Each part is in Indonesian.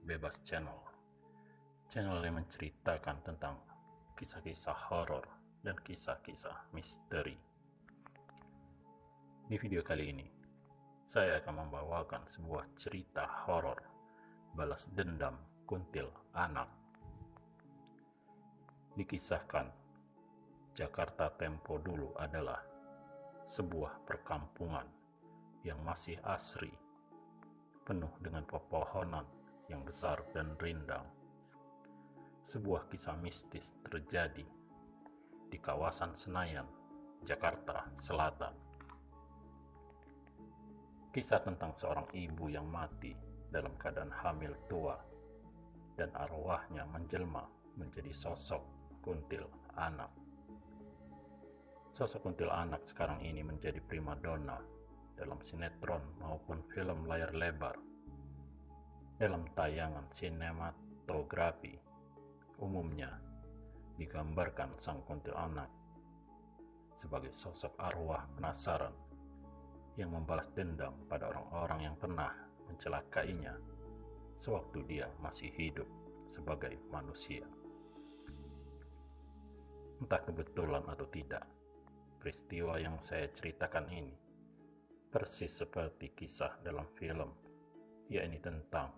Bebas Channel, channel yang menceritakan tentang kisah-kisah horor dan kisah-kisah misteri. Di video kali ini, saya akan membawakan sebuah cerita horor balas dendam kuntil anak. Dikisahkan, Jakarta tempo dulu adalah sebuah perkampungan yang masih asri, penuh dengan pepohonan yang besar dan rindang. Sebuah kisah mistis terjadi di kawasan Senayan, Jakarta Selatan. Kisah tentang seorang ibu yang mati dalam keadaan hamil tua dan arwahnya menjelma menjadi sosok kuntil anak. Sosok kuntil anak sekarang ini menjadi primadona dalam sinetron maupun film layar lebar. Dalam tayangan sinematografi, umumnya digambarkan sang kuntilanak sebagai sosok arwah penasaran yang membalas dendam pada orang-orang yang pernah mencelakainya sewaktu dia masih hidup sebagai manusia. Entah kebetulan atau tidak, peristiwa yang saya ceritakan ini persis seperti kisah dalam film, yakni tentang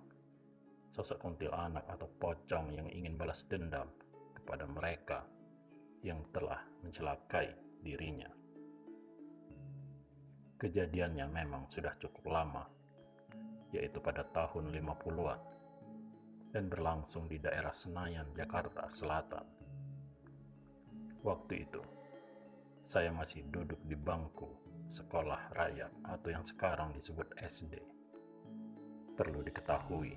sosok kuntilanak atau pocong yang ingin balas dendam kepada mereka yang telah mencelakai dirinya. Kejadiannya memang sudah cukup lama, yaitu pada tahun 50-an, dan berlangsung di daerah Senayan, Jakarta Selatan. Waktu itu, saya masih duduk di bangku sekolah rakyat atau yang sekarang disebut SD. Perlu diketahui,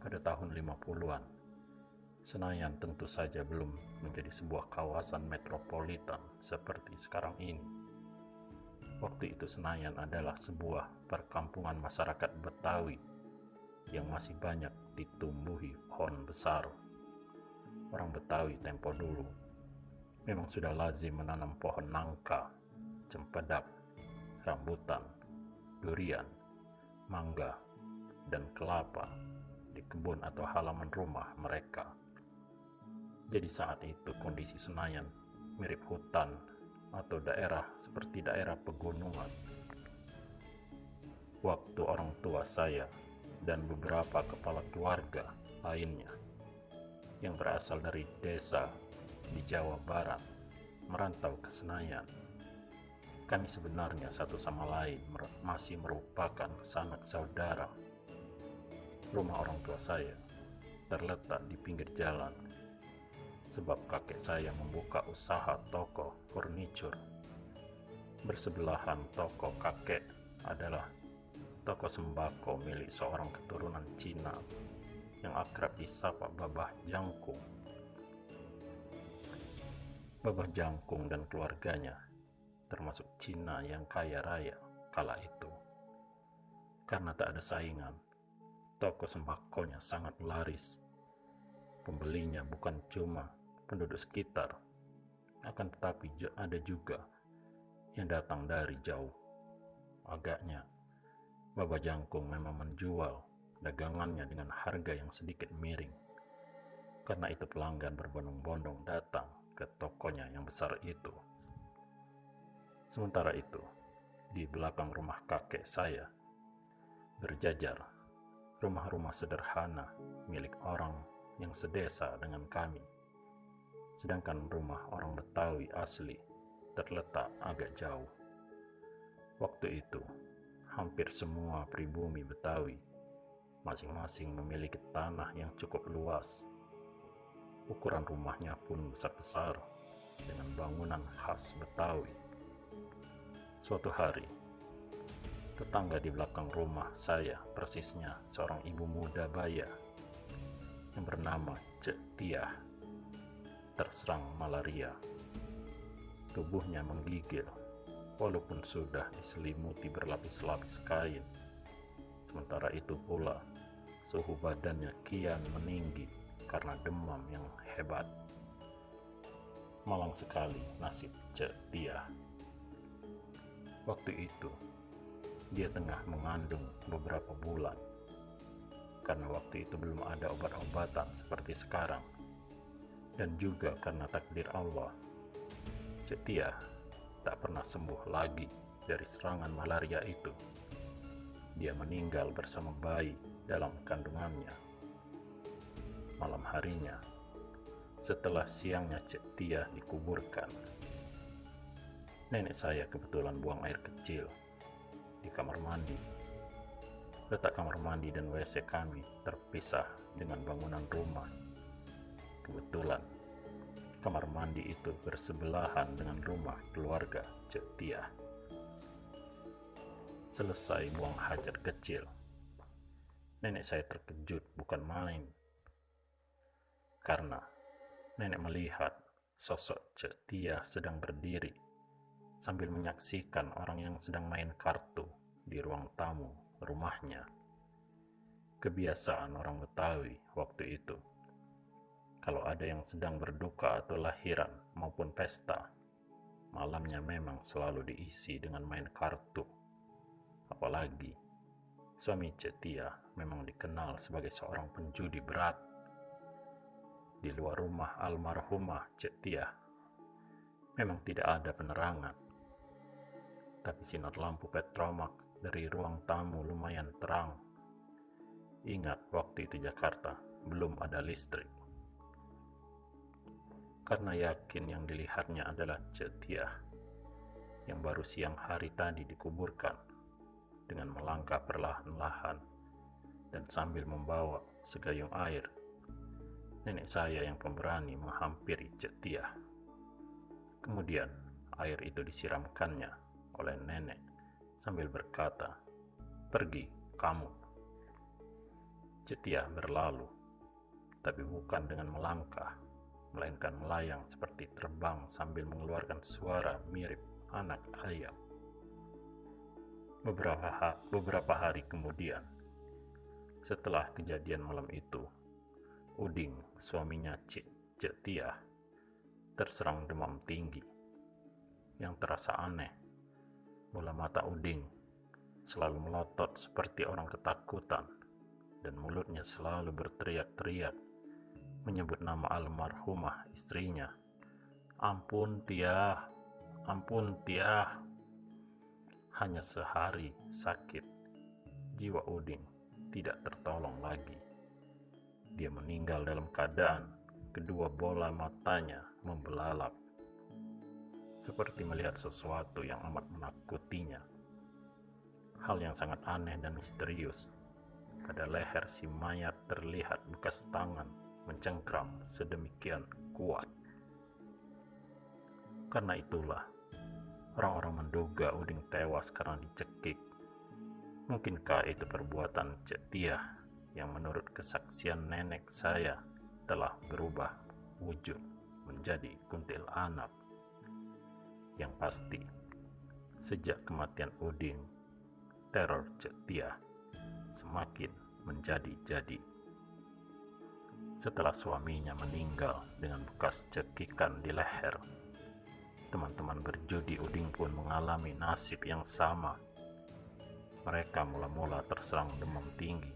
pada tahun 50-an, Senayan tentu saja belum menjadi sebuah kawasan metropolitan seperti sekarang ini. Waktu itu Senayan adalah sebuah perkampungan masyarakat Betawi yang masih banyak ditumbuhi pohon besar. Orang Betawi tempo dulu memang sudah lazim menanam pohon nangka, cempedak, rambutan, durian, mangga, dan kelapa di kebun atau halaman rumah mereka. Jadi saat itu kondisi Senayan mirip hutan atau daerah seperti daerah pegunungan. Waktu orang tua saya dan beberapa kepala keluarga lainnya yang berasal dari desa di Jawa Barat merantau ke Senayan, kami sebenarnya satu sama lain masih merupakan sanak saudara. Rumah orang tua saya terletak di pinggir jalan, sebab kakek saya membuka usaha toko furniture. Bersebelahan toko kakek adalah toko sembako milik seorang keturunan Cina yang akrab disapa Babah Jangkung. Babah Jangkung dan keluarganya termasuk Cina yang kaya raya kala itu. Karena tak ada saingan, toko sembakonya sangat laris. Pembelinya bukan cuma penduduk sekitar, akan tetapi ada juga yang datang dari jauh. Agaknya, Babah Jangkung memang menjual dagangannya dengan harga yang sedikit miring. Karena itu pelanggan berbondong-bondong datang ke tokonya yang besar itu. Sementara itu, di belakang rumah kakek saya berjajar rumah-rumah sederhana milik orang yang sedesa dengan kami. Sedangkan rumah orang Betawi asli terletak agak jauh. Waktu itu, hampir semua pribumi Betawi masing-masing memiliki tanah yang cukup luas. Ukuran rumahnya pun besar-besar dengan bangunan khas Betawi. Suatu hari, tetangga di belakang rumah saya, persisnya seorang ibu muda baya yang bernama Cek Tiah, terserang malaria. Tubuhnya menggigil walaupun sudah diselimuti berlapis-lapis kain. Sementara itu pula suhu badannya kian meninggi karena demam yang hebat. Malang sekali nasib Cek Tiah. Waktu itu dia tengah mengandung beberapa bulan. karena waktu itu belum ada obat-obatan seperti sekarang, dan juga karena takdir Allah, Cetia tak pernah sembuh lagi dari serangan malaria itu. Dia meninggal bersama bayi dalam kandungannya. Malam harinya, setelah siangnya Cetia dikuburkan, nenek saya kebetulan buang air kecil di kamar mandi. Letak kamar mandi dan WC kami terpisah dengan bangunan rumah. Kebetulan kamar mandi itu bersebelahan dengan rumah keluarga Cetia. Selesai buang hajat kecil, nenek saya terkejut bukan main, karena nenek melihat sosok Cetia sedang berdiri sambil menyaksikan orang yang sedang main kartu di ruang tamu rumahnya. Kebiasaan orang Betawi waktu itu, kalau ada yang sedang berduka atau lahiran maupun pesta, malamnya memang selalu diisi dengan main kartu. Apalagi suami Cetia memang dikenal sebagai seorang penjudi berat. Di luar rumah almarhumah Cetia memang tidak ada penerangan, tapi sinar lampu petromax dari ruang tamu lumayan terang. Ingat, waktu itu Jakarta belum ada listrik. Karena yakin yang dilihatnya adalah Cetia yang baru siang hari tadi dikuburkan, dengan melangkah perlahan-lahan dan sambil membawa segayung air, nenek saya yang pemberani menghampiri Cetia. Kemudian air itu disiramkannya oleh nenek sambil berkata, "Pergi kamu." Cetia berlalu, tapi bukan dengan melangkah, melainkan melayang seperti terbang sambil mengeluarkan suara mirip anak ayam. Beberapa hari kemudian, setelah kejadian malam itu, Uding, suaminya Cetia, terserang demam tinggi. Yang terasa aneh, bola mata Uding selalu melotot seperti orang ketakutan, dan mulutnya selalu berteriak-teriak menyebut nama almarhumah istrinya. "Ampun Tiah, ampun Tiah." Hanya sehari sakit, jiwa Uding tidak tertolong lagi. Dia meninggal dalam keadaan kedua bola matanya membelalak, seperti melihat sesuatu yang amat menakutinya. Hal yang sangat aneh dan misterius, pada leher si mayat terlihat bekas tangan mencengkram sedemikian kuat. Karena itulah, orang-orang menduga Uding tewas karena dicekik. Mungkinkah itu perbuatan Cetia yang menurut kesaksian nenek saya telah berubah wujud menjadi kuntilanak? Yang pasti, sejak kematian Uding, teror Cetia semakin menjadi-jadi. Setelah suaminya meninggal dengan bekas cekikan di leher, teman-teman berjudi Uding pun mengalami nasib yang sama. Mereka mula-mula terserang demam tinggi,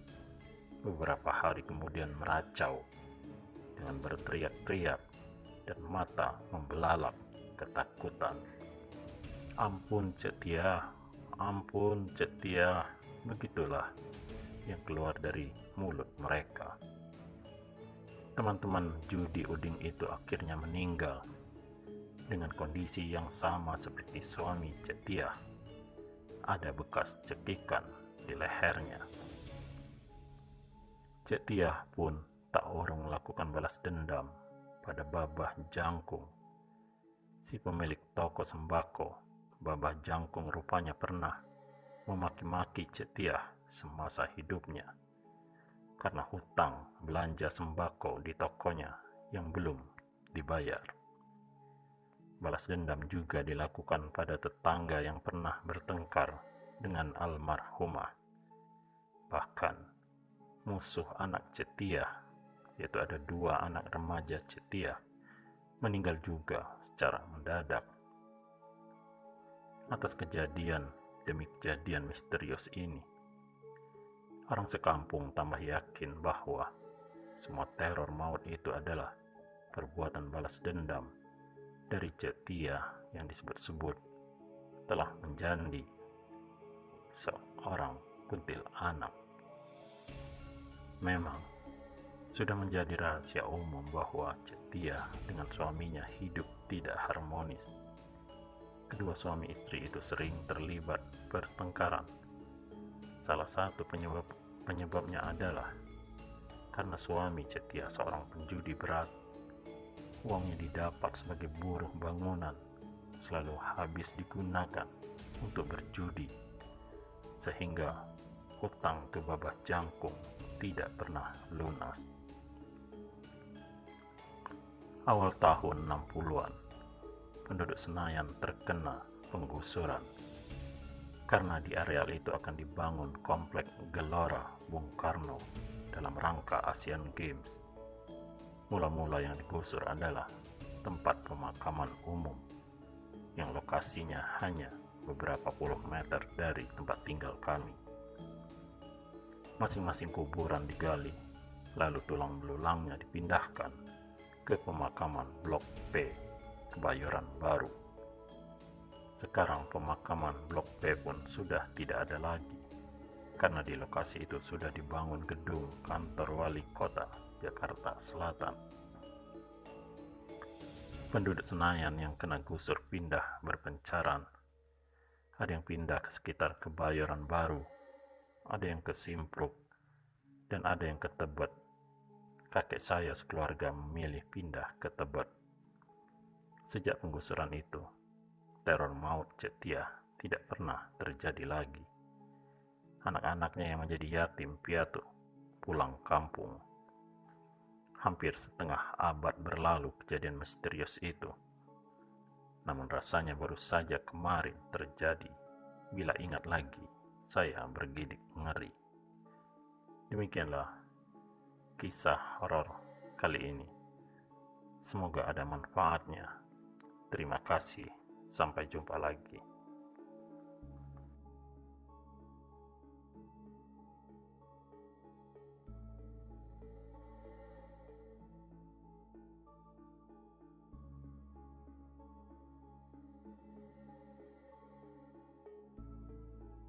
beberapa hari kemudian meracau dengan berteriak-teriak dan mata membelalak ketakutan. "Ampun Cetia, ampun Cetia," begitulah yang keluar dari mulut mereka. Teman-teman judi Uding itu akhirnya meninggal dengan kondisi yang sama seperti suami Cetia. Ada bekas cekikan di lehernya. Cetia pun tak urung melakukan balas dendam pada Babah Jangkung, si pemilik toko sembako. Babah Jangkung rupanya pernah memaki-maki Cetia semasa hidupnya karena hutang belanja sembako di tokonya yang belum dibayar. Balas dendam juga dilakukan pada tetangga yang pernah bertengkar dengan almarhumah. Bahkan musuh anak Cetia, yaitu ada 2 anak remaja Cetia, meninggal juga secara mendadak. Atas kejadian demi kejadian misterius ini, Orang sekampung tambah yakin bahwa semua teror maut itu adalah perbuatan balas dendam dari Cetia yang disebut-sebut telah menjadi seorang kuntilanak. Memang sudah menjadi rahasia umum bahwa Cetia dengan suaminya hidup tidak harmonis. Kedua suami istri itu sering terlibat pertengkaran. Salah satu penyebabnya adalah karena suami Cetia seorang penjudi berat. Uang yang didapat sebagai buruh bangunan selalu habis digunakan untuk berjudi, sehingga hutang ke Babah Jangkung tidak pernah lunas. Awal tahun 60-an, penduduk Senayan terkena penggusuran karena di areal itu akan dibangun komplek Gelora Bung Karno dalam rangka Asian Games. Mula-mula yang digusur adalah tempat pemakaman umum yang lokasinya hanya beberapa puluh meter dari tempat tinggal kami. Masing-masing kuburan digali, lalu tulang belulangnya dipindahkan ke pemakaman Blok P, Kebayoran Baru. Sekarang pemakaman Blok P pun sudah tidak ada lagi, karena di lokasi itu sudah dibangun gedung kantor wali kota Jakarta Selatan. Penduduk Senayan yang kena gusur pindah berpencaran. Ada yang pindah ke sekitar Kebayoran Baru, ada yang ke Simpruk, dan ada yang ke Tebet. Kakek saya sekeluarga memilih pindah ke Tebet. Sejak penggusuran itu, teror maut Cetia tidak pernah terjadi lagi. Anak-anaknya yang menjadi yatim piatu pulang kampung. Hampir setengah abad berlalu kejadian misterius itu. Namun rasanya baru saja kemarin terjadi. Bila ingat lagi, saya bergidik ngeri. Demikianlah kisah horor kali ini. Semoga ada manfaatnya. Terima kasih. Sampai jumpa lagi.